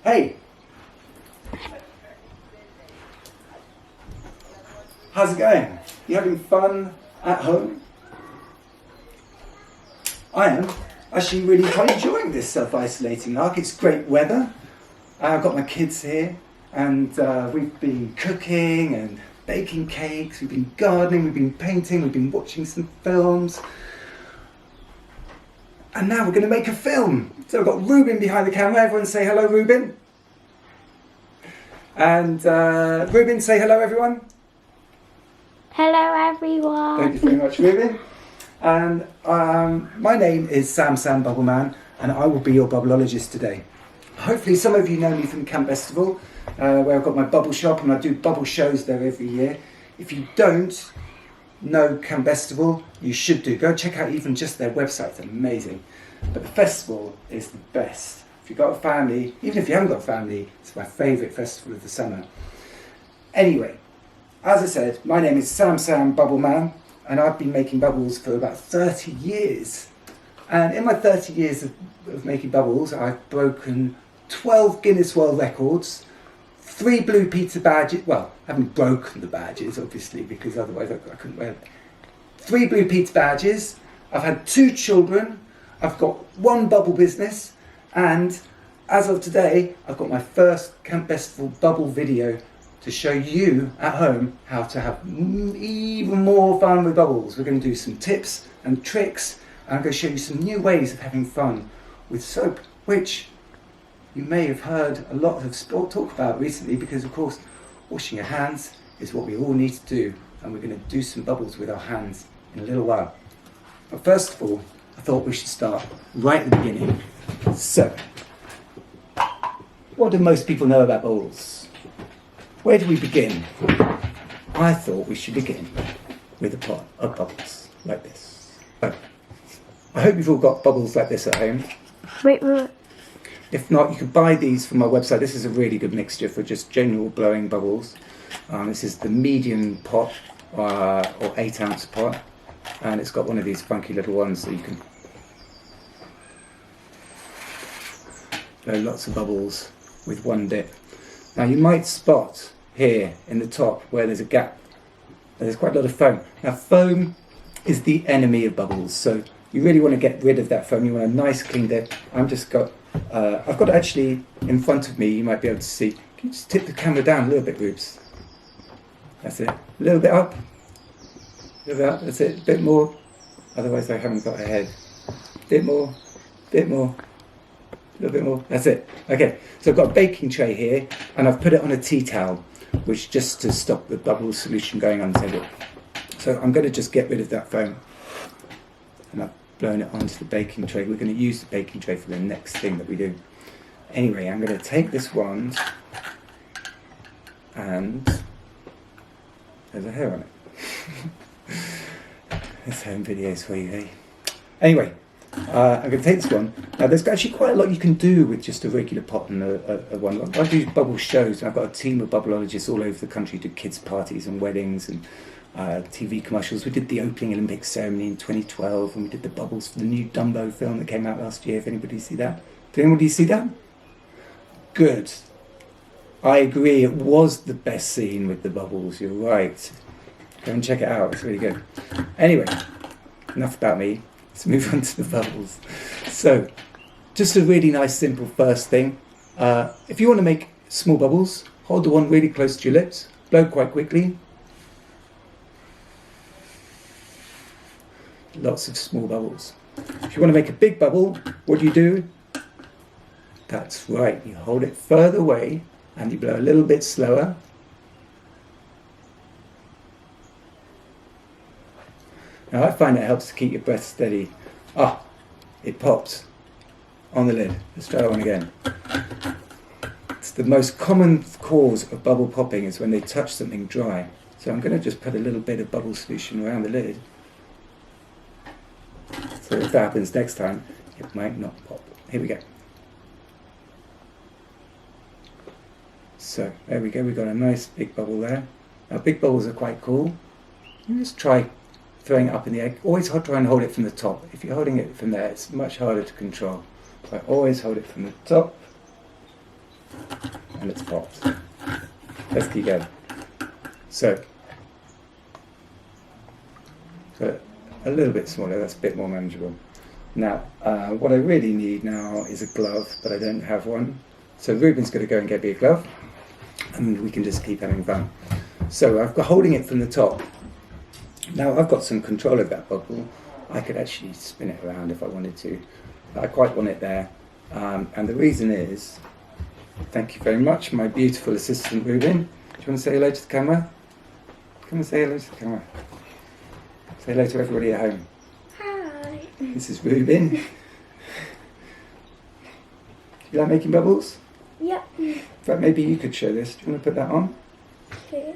Hey! How's it going? You having fun at home? I am actually really quite enjoying this self-isolating arc. It's great weather. I've got my kids here and we've been cooking and baking cakes, we've been gardening, we've been painting, we've been watching some films. And now we're going to make a film. So I've got Ruben behind the camera. Everyone say hello, Ruben. And Ruben, say hello, everyone. Hello, everyone. Thank you very much, Ruben. And my name is Samsam Bubbleman, and I will be your Bubbleologist today. Hopefully some of you know me from Camp Bestival, where I've got my bubble shop and I do bubble shows there every year. If you don't know Camp Bestival, you should do. Go check out even just their website, it's amazing. But the festival is the best. If you've got a family, even if you haven't got a family, it's my favourite festival of the summer. Anyway, as I said, my name is Samsam Bubbleman, and I've been making bubbles for about 30 years. And in my 30 years of making bubbles, I've broken 12 Guinness World Records, 3 Blue Peter badges. Well, I haven't broken the badges, obviously, because otherwise I couldn't wear them. 3 Blue Peter badges. I've had 2 children. I've got 1 bubble business. And as of today, I've got my first Camp Bestival bubble video to show you at home how to have even more fun with bubbles. We're going to do some tips and tricks. And I'm going to show you some new ways of having fun with soap, which you may have heard a lot of sport talk about recently, because of course washing your hands is what we all need to do, and we're going to do some bubbles with our hands in a little while. But first of all, I thought we should start right at the beginning. So, what do most people know about bubbles? Where do we begin? I thought we should begin with a pot of bubbles like this. Oh, I hope you've all got bubbles like this at home. Wait. If not, you can buy these from my website. This is a really good mixture for just general blowing bubbles. This is the medium pot, or 8-ounce pot, and it's got one of these funky little ones so you can blow lots of bubbles with one dip. Now you might spot here in the top where there's a gap. There's quite a lot of foam. Now foam is the enemy of bubbles, so you really want to get rid of that foam. You want a nice clean dip. I've got actually in front of me, you might be able to see. Can you just tip the camera down a little bit, Rubes? That's it. A little bit up. A little bit up. That's it. A bit more. Otherwise I haven't got a head. Bit more. Bit more. A little bit more. That's it. Okay. So I've got a baking tray here, and I've put it on a tea towel, which just to stop the bubble solution going onto it. So I'm going to just get rid of that foam. And I've blown it onto the baking tray. We're going to use the baking tray for the next thing that we do. Anyway, I'm going to take this wand, and there's a hair on it. There's home videos for you, eh? Anyway, I'm going to take this one. Now there's actually quite a lot you can do with just a regular pot and a one. I do bubble shows, and I've got a team of bubbleologists all over the country who do kids' parties and weddings and TV commercials. We did the opening Olympic ceremony in 2012, and we did the bubbles for the new Dumbo film that came out last year. If anybody see that? Did anybody see that? Good. I agree, it was the best scene with the bubbles. You're right. Go and check it out. It's really good. Anyway, enough about me. Let's move on to the bubbles. So, just a really nice simple first thing. If you want to make small bubbles, hold the wand really close to your lips, blow quite quickly. Lots of small bubbles. If you want to make a big bubble, what do? That's right, you hold it further away and you blow a little bit slower. Now I find it helps to keep your breath steady. It pops on the lid. Let's try that one again. It's the most common cause of bubble popping is when they touch something dry. So I'm going to just put a little bit of bubble solution around the lid. So if that happens next time, it might not pop. Here we go. So there we go, we've got a nice big bubble there. Now big bubbles are quite cool. You just try throwing it up in the air. Always try and hold it from the top. If you're holding it from there, it's much harder to control. So always hold it from the top. and it's popped. Let's keep going. So a little bit smaller, that's a bit more manageable. Now, what I really need now is a glove, but I don't have one. So Ruben's going to go and get me a glove, and we can just keep having fun. So I've got holding it from the top. Now I've got some control of that bubble. I could actually spin it around if I wanted to. I quite want it there. And the reason is, thank you very much, my beautiful assistant Ruben. Do you want to say hello to the camera? Come and say hello to the camera. Say hello to everybody at home. Hi. This is Ruben. You like making bubbles? Yep. In fact, maybe you could show this. Do you want to put that on? Okay.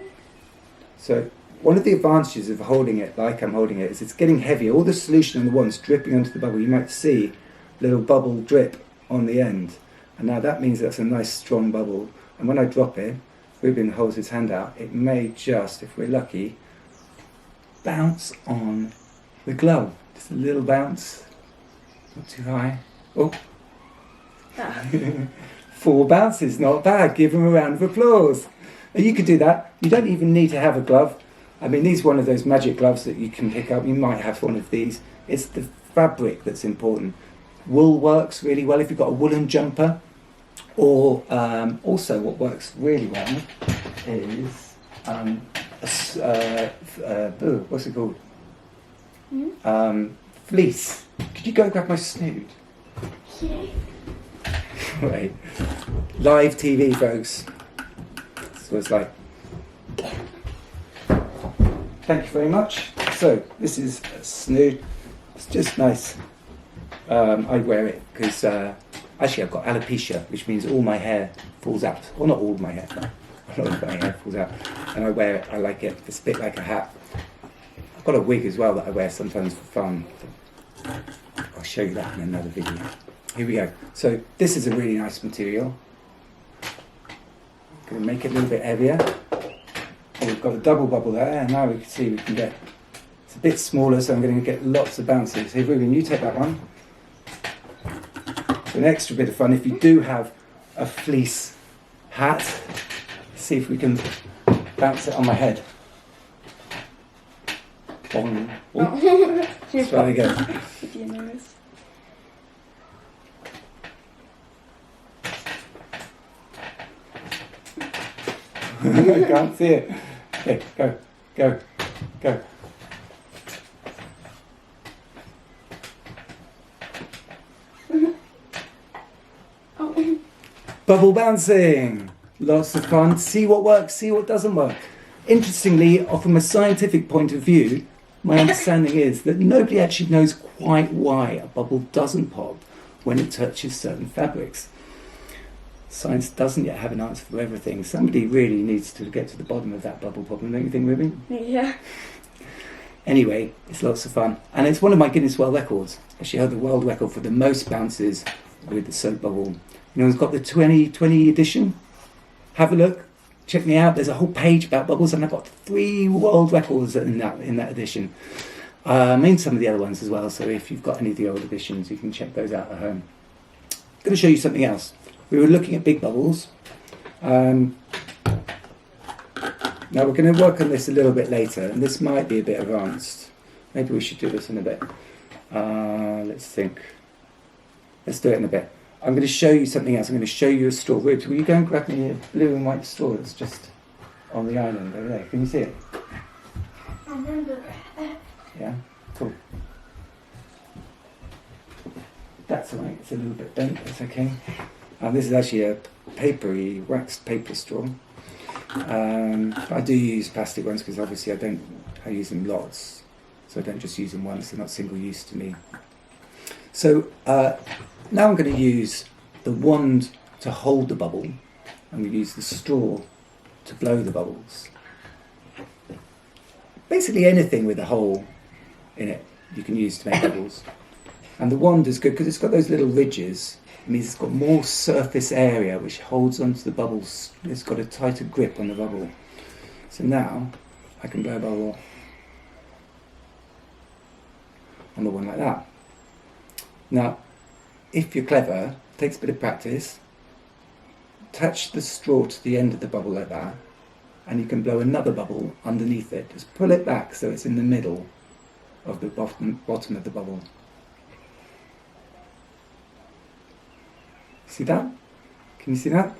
So one of the advantages of holding it like I'm holding it is it's getting heavier. All the solution on the wand's dripping onto the bubble. You might see a little bubble drip on the end. And now that means that's a nice strong bubble. And when I drop it, Ruben holds his hand out, it may just, if we're lucky, bounce on the glove. Just a little bounce. Not too high. Oh. 4 bounces, not bad. Give him a round of applause. And you could do that. You don't even need to have a glove. I mean, these are one of those magic gloves that you can pick up. You might have one of these. It's the fabric that's important. Wool works really well if you've got a woolen jumper. Or also what works really well is what's it called? Fleece. Could you go grab my snood? Yeah. Right. Live TV, folks. That's what it's like. Thank you very much. So this is a snood. It's just nice. I wear it because actually I've got alopecia, which means all my hair falls out. Well, not all my hair, but a lot of my hair falls out. And I wear it, I like it. It's a bit like a hat. I've got a wig as well that I wear sometimes for fun. I'll show you that in another video. Here we go. So this is a really nice material. Going to make it a little bit heavier. We've got a double bubble there, and now we can see we can get, it's a bit smaller, so I'm going to get lots of bounces. Here, Ruben, you take that one. An extra bit of fun, if you do have a fleece hat, see if we can bounce it on my head. Bong. Let's try it again. If you're nervous. I can't see it. Okay, go. Bubble bouncing. Lots of fun. See what works, see what doesn't work. Interestingly, from a scientific point of view, my understanding is that nobody actually knows quite why a bubble doesn't pop when it touches certain fabrics. Science doesn't yet have an answer for everything. Somebody really needs to get to the bottom of that bubble problem, don't you think, Ruby? Yeah. Anyway, it's lots of fun. And it's one of my Guinness World Records. Actually, I have the world record for the most bounces with the soap bubble. You know, it's got the 2020 edition. Have a look. Check me out. There's a whole page about bubbles, and I've got 3 world records in that edition. I mean, some of the other ones as well. So if you've got any of the old editions, you can check those out at home. I'm going to show you something else. We were looking at big bubbles. Now we're going to work on this a little bit later, and this might be a bit advanced. Maybe we should do this in a bit. Let's think. Let's do it in a bit. I'm going to show you something else. I'm going to show you a straw. Will you go and grab me a blue and white straw that's just on the island over there? Can you see it? Yeah? Cool. That's all right. It's a little bit bent. That's okay. This is actually a papery, waxed paper straw. I do use plastic ones because obviously I use them lots. So I don't just use them once. They're not single use to me. So now I'm going to use the wand to hold the bubble, and we use the straw to blow the bubbles. Basically anything with a hole in it you can use to make bubbles. And the wand is good because it's got those little ridges. It means it's got more surface area which holds onto the bubbles. It's got a tighter grip on the bubble. So now I can blow a bubble on the one like that. Now, if you're clever, it takes a bit of practice. attach the straw to the end of the bubble like that, and you can blow another bubble underneath it. Just pull it back so it's in the middle of the bottom of the bubble. See that? Can you see that?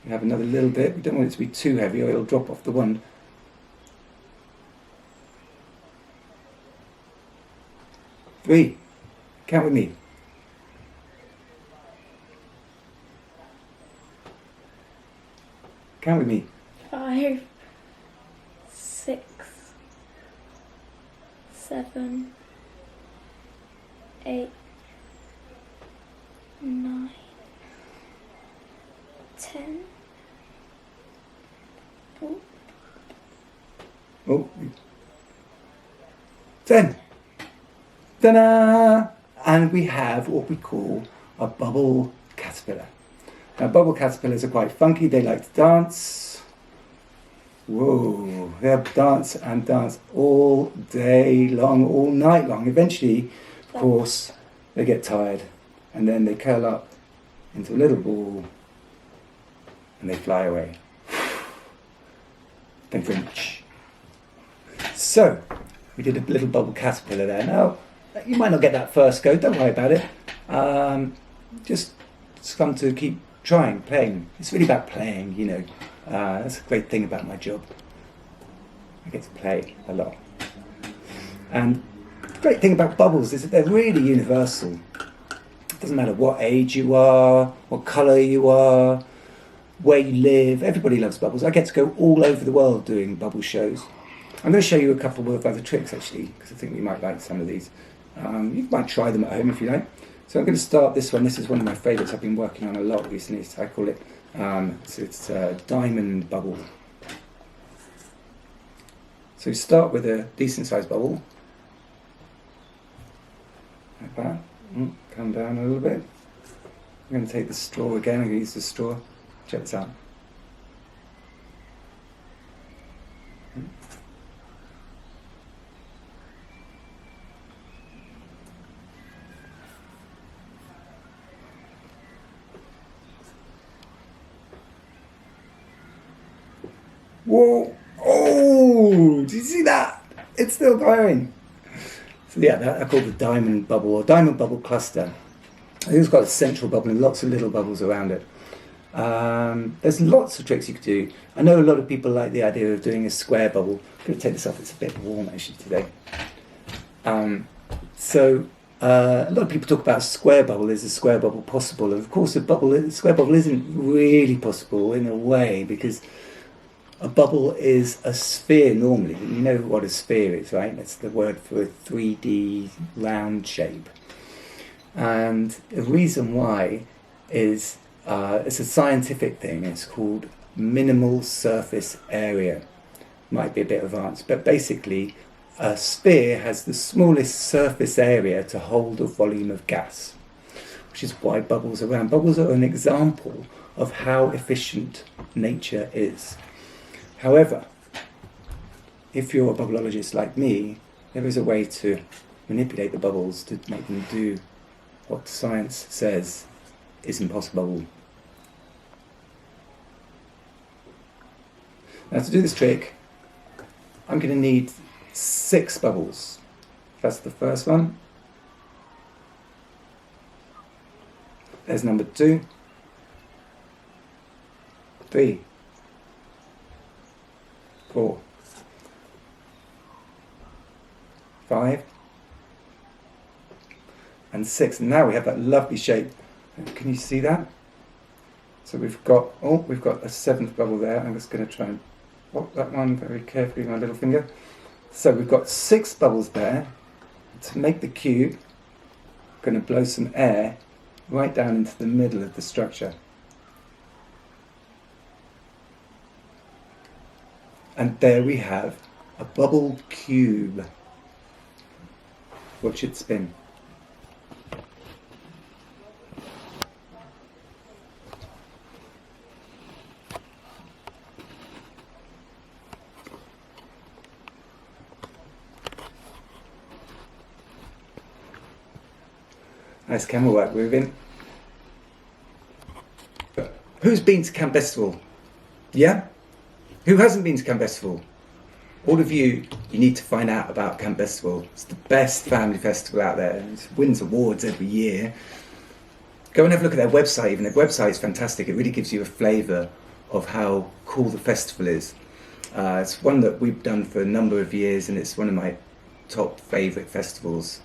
You have another little bit. We don't want it to be too heavy or it'll drop off the wand. Three. Count with me. Count with me. 5, 6, 7, 8, 9, 10. Oh. Oh. 10. Ta-da! And we have what we call a bubble caterpillar. Now, bubble caterpillars are quite funky. They like to dance. Whoa, they'll dance and dance all day long, all night long. Eventually, of course, they get tired and then they curl up into a little ball and they fly away. Then flinch. So, we did a little bubble caterpillar there. Now, you might not get that first go, don't worry about it. Just come to keep trying, playing. It's really about playing, you know. That's a great thing about my job. I get to play a lot. And the great thing about bubbles is that they're really universal. It doesn't matter what age you are, what colour you are, where you live. Everybody loves bubbles. I get to go all over the world doing bubble shows. I'm going to show you a couple of other tricks actually, because I think you might like some of these. You might try them at home if you like. So I'm going to start this one. This is one of my favourites I've been working on a lot recently. So I call it, it's diamond bubble. So you start with a decent sized bubble. Like that. Come down a little bit. I'm going to take the straw again. I'm going to use the straw. Check this out. Whoa! Oh! Did you see that? It's still going. So yeah, I call it the diamond bubble or diamond bubble cluster. I think it's got a central bubble and lots of little bubbles around it. There's lots of tricks you could do. I know a lot of people like the idea of doing a square bubble. I'm going to take this off. It's a bit warm actually today. A lot of people talk about a square bubble. Is a square bubble possible? And of course, a square bubble isn't really possible in a way because a bubble is a sphere normally. You know what a sphere is, right? That's the word for a 3D round shape. And the reason why is it's a scientific thing. It's called minimal surface area. Might be a bit advanced, but basically a sphere has the smallest surface area to hold a volume of gas, which is why bubbles are around. Bubbles are an example of how efficient nature is. However, if you're a bubbleologist like me, there is a way to manipulate the bubbles to make them do what science says is impossible. Now to do this trick, I'm going to need 6 bubbles. That's the first one. There's number 2, 3, 4, 5, and 6. And now we have that lovely shape. Can you see that? So we've got a 7th bubble there. I'm just going to try and pop that one very carefully with my little finger. So we've got 6 bubbles there. To make the cube, I'm going to blow some air right down into the middle of the structure. And there we have a bubble cube. Watch it spin. Nice camera work, moving. Who's been to Camp Bestival? Yeah? Who hasn't been to Camp Bestival? All of you, you need to find out about Camp Bestival. It's the best family festival out there. It wins awards every year. Go and have a look at their website even. Their website is fantastic. It really gives you a flavour of how cool the festival is. It's one that we've done for a number of years, and it's one of my top favourite festivals.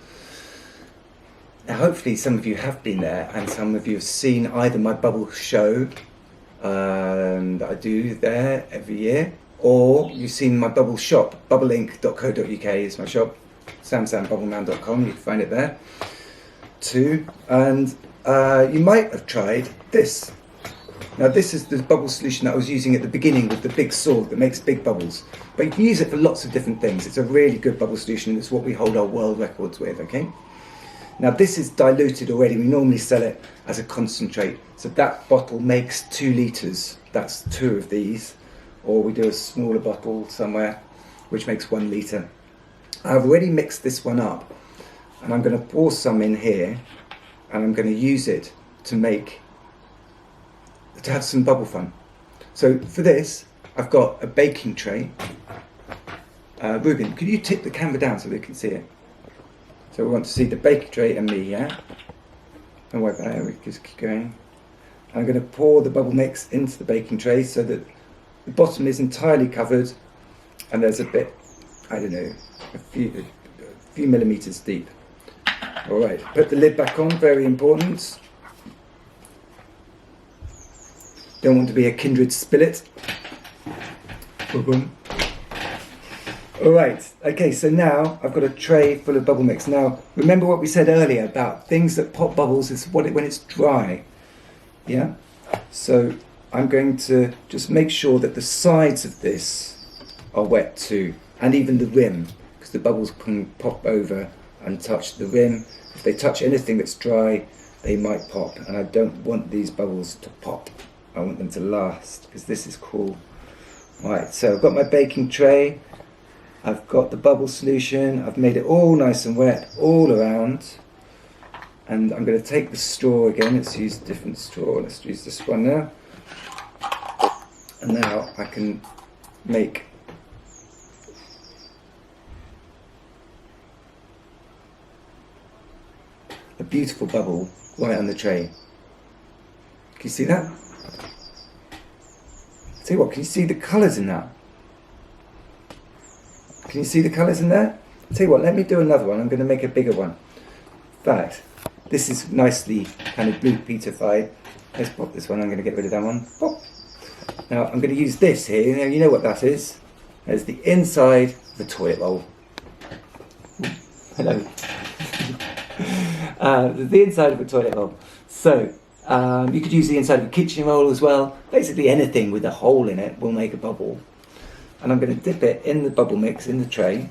Now, hopefully some of you have been there, and some of you have seen either my bubble show that I do there every year, or you've seen my bubble shop. Bubbleink.co.uk is my shop. SamsamBubbleman.com, you can find it there too. And you might have tried this. Now this is the bubble solution that I was using at the beginning with the big sword that makes big bubbles. But you can use it for lots of different things. It's a really good bubble solution. It's what we hold our world records with, okay? Now this is diluted already. We normally sell it as a concentrate. So that bottle makes 2 litres. That's 2 of these. Or we do a smaller bottle somewhere, which makes 1 litre. I've already mixed this one up. And I'm going to pour some in here. And I'm going to use it to have some bubble fun. So for this, I've got a baking tray. Ruben, could you tip the camera down so we can see it? So we want to see the baking tray and me, yeah? Don't worry about it, we just keep going. I'm going to pour the bubble mix into the baking tray so that the bottom is entirely covered and there's a bit, I don't know, a few millimetres deep. Alright, put the lid back on, very important. Don't want to be a kindred spillet. Boom. Alright, okay, so now I've got a tray full of bubble mix. Now, remember what we said earlier about things that pop bubbles is when it's dry. Yeah? So I'm going to just make sure that the sides of this are wet too, and even the rim, because the bubbles can pop over and touch the rim. If they touch anything that's dry, they might pop, and I don't want these bubbles to pop. I want them to last, because this is cool. Right, so I've got my baking tray, I've got the bubble solution, I've made it all nice and wet all around, and I'm going to take the straw again. Let's use a different straw. Let's use this one now. And now I can make a beautiful bubble right on the tray. Can you see that? Tell you what, can you see the colours in that? Can you see the colours in there? Tell you what, let me do another one. I'm going to make a bigger one. In fact, this is nicely kind of blue petrified. Let's pop this one. I'm going to get rid of that one. Pop. Now I'm going to use this here. Now you know what that is. It's the inside of the toilet roll. Hello. The inside of a toilet roll. So you could use the inside of a kitchen roll as well. Basically anything with a hole in it will make a bubble. And I'm going to dip it in the bubble mix in the tray.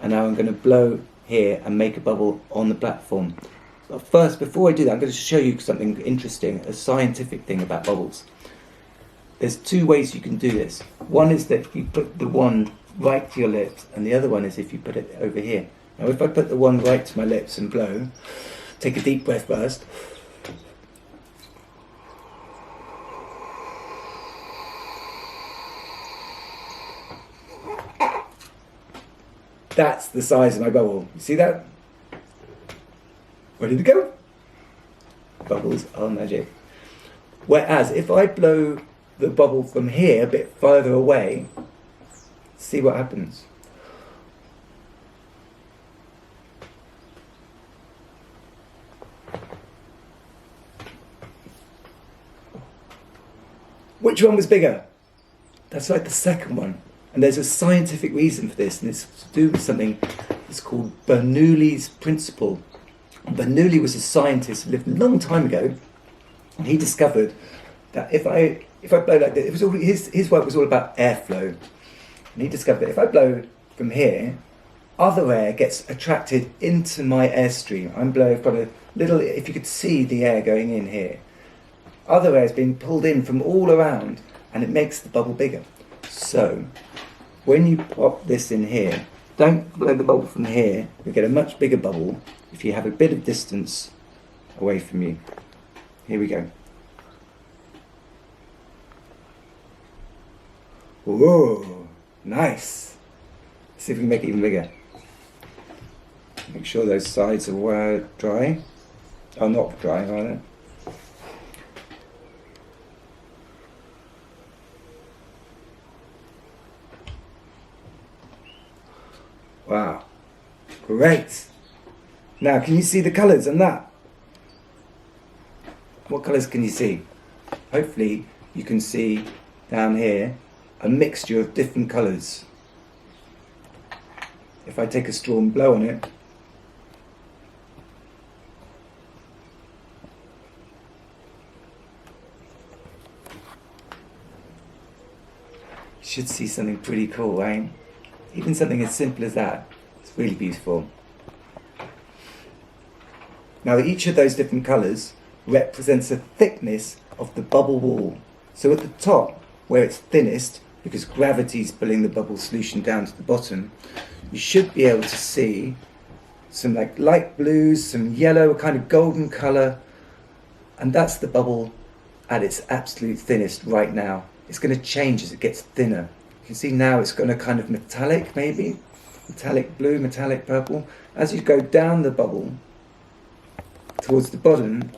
And now I'm going to blow here and make a bubble on the platform. But first, before I do that, I'm going to show you something interesting, a scientific thing about bubbles. There's 2 ways you can do this. One is that you put the one right to your lips, and the other one is if you put it over here. Now if I put the one right to my lips and blow, take a deep breath first. That's the size of my bubble. You see that? Ready to go? Bubbles are magic. Whereas if I blow the bubble from here a bit further away, see what happens. Which one was bigger? That's like the second one. And there's a scientific reason for this, and it's to do with something that's called Bernoulli's principle. Bernoulli was a scientist who lived a long time ago, and he discovered that if I blow like this, it was all, his work was all about airflow. And he discovered that if I blow from here, other air gets attracted into my airstream. I've got a little, if you could see the air going in here, other air is being pulled in from all around, and it makes the bubble bigger. So, when you pop this in here, don't blow the bubble from here. You'll get a much bigger bubble if you have a bit of distance away from you. Here we go. Whoa, nice. Let's see if we can make it even bigger. Make sure those sides are dry. Oh, not dry, rather. Wow, great. Now, can you see the colours on that? What colours can you see? Hopefully you can see down here a mixture of different colours. If I take a straw and blow on it, you should see something pretty cool, right? Even something as simple as that. It's really beautiful. Now each of those different colours represents a thickness of the bubble wall. So at the top, where it's thinnest, because gravity's pulling the bubble solution down to the bottom, you should be able to see some like light blues, some yellow, a kind of golden colour, and that's the bubble at its absolute thinnest right now. It's going to change as it gets thinner. You can see now it's got a kind of metallic, maybe, metallic blue, metallic purple. As you go down the bubble towards the bottom,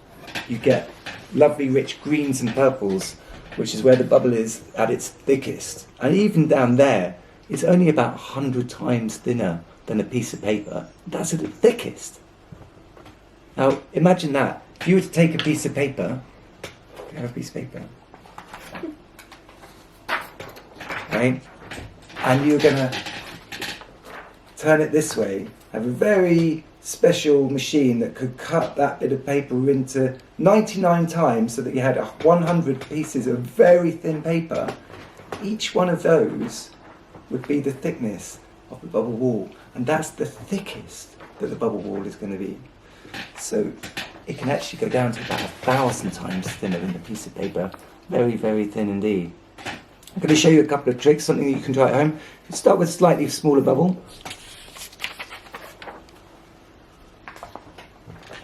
you get lovely rich greens and purples, which is where the bubble is at its thickest. And even down there, it's only about 100 times thinner than a piece of paper. That's at its thickest. Now, imagine that. If you were to take a piece of paper, you have a piece of paper, right? And you're going to turn it this way, have a very special machine that could cut that bit of paper into 99 times so that you had 100 pieces of very thin paper. Each one of those would be the thickness of the bubble wall, and that's the thickest that the bubble wall is going to be. So it can actually go down to about 1,000 times thinner than a piece of paper. Very, very thin indeed. I'm going to show you a couple of tricks, something that you can try at home. You start with a slightly smaller bubble.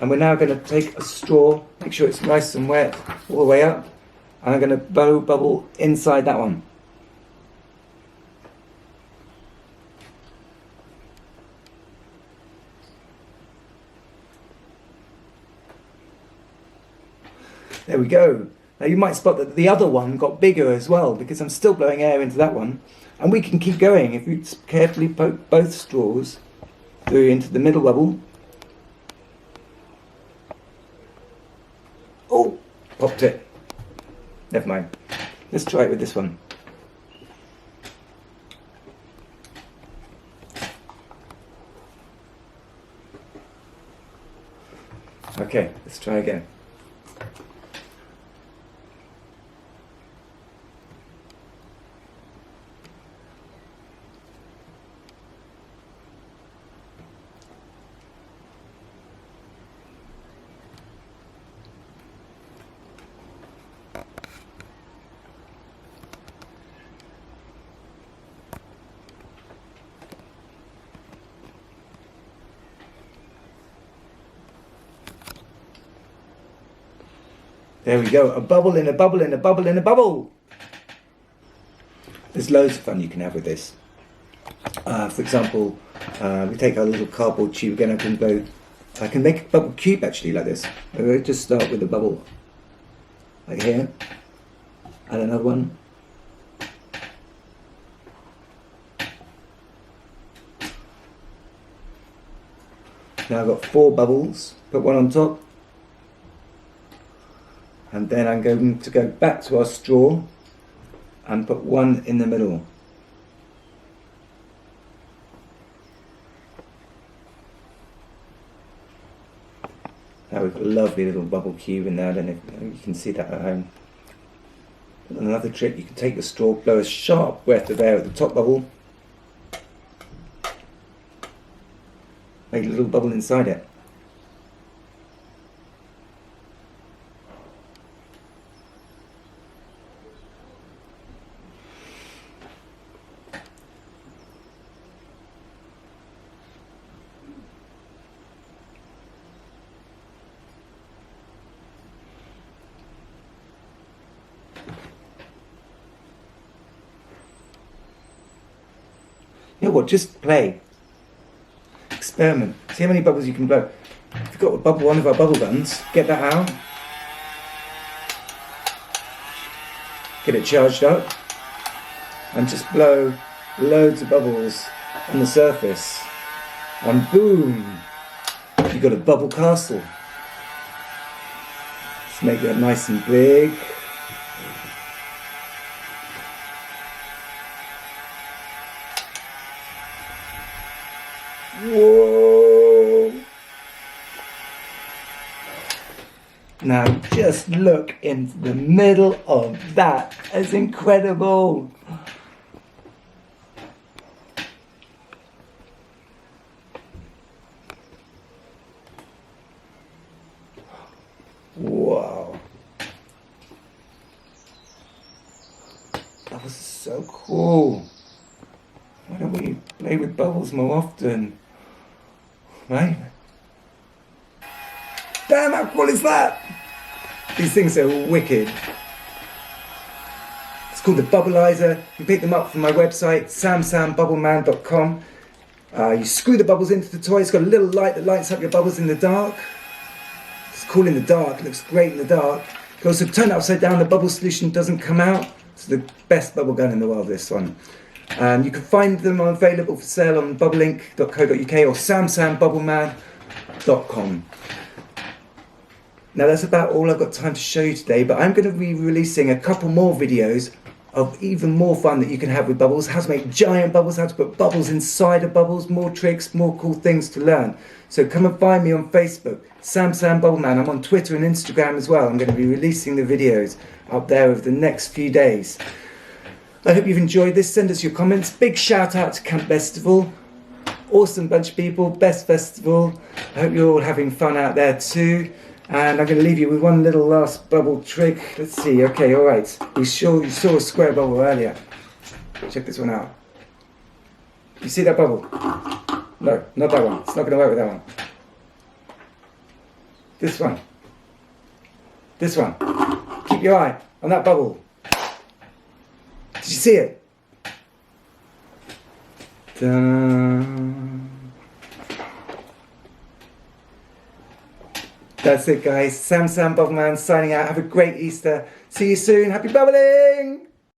And we're now going to take a straw, make sure it's nice and wet all the way up, and I'm going to blow bubble inside that one. There we go. Now you might spot that the other one got bigger as well, because I'm still blowing air into that one. And we can keep going. If you carefully poke both straws through into the middle bubble. Oh, popped it. Never mind. Let's try it with this one. Okay, let's try again. There we go, a bubble in a bubble in a bubble in a bubble. There's loads of fun you can have with this. For example, we take our little cardboard tube again. I can make a bubble cube actually like this. I'll just start with a bubble like here, and another one. Now I've got 4 bubbles, put one on top. And then I'm going to go back to our straw and put one in the middle. Now we've got a lovely little bubble cube in there. I don't know if you can see that at home. And another trick, you can take the straw, blow a sharp breath of air at the top bubble, make a little bubble inside it. You know what? Just play. Experiment. See how many bubbles you can blow. If you've got one of our bubble guns, get that out. Get it charged up. And just blow loads of bubbles on the surface. And boom! You've got a bubble castle. Let's make that nice and big. Whoa! Now just look into the middle of that. It's incredible. Wow. That was so cool. Why don't we play with bubbles more often? Right? Damn, how cool is that? These things are wicked. It's called the Bubbleizer. You can pick them up from my website, samsambubbleman.com. You screw the bubbles into the toy. It's got a little light that lights up your bubbles in the dark. It's cool in the dark. It looks great in the dark. You can also turn it upside down. The bubble solution doesn't come out. It's the best bubble gun in the world, this one. And you can find them available for sale on bubblelink.co.uk or samsambubbleman.com. Now that's about all I've got time to show you today, but I'm going to be releasing a couple more videos of even more fun that you can have with bubbles, how to make giant bubbles, how to put bubbles inside of bubbles, more tricks, more cool things to learn. So come and find me on Facebook, Samsam Bubbleman. I'm on Twitter and Instagram as well. I'm going to be releasing the videos up there over the next few days. I hope you've enjoyed this. Send us your comments. Big shout out to Camp Bestival. Awesome bunch of people. Best festival. I hope you're all having fun out there too. And I'm going to leave you with one little last bubble trick. Let's see. Okay, all right. You saw a square bubble earlier. Check this one out. You see that bubble? No, not that one. It's not going to work with that one. This one. This one. Keep your eye on that bubble. Did you see it? Ta-da. That's it, guys. Samsam Bubbleman signing out. Have a great Easter. See you soon. Happy bubbling!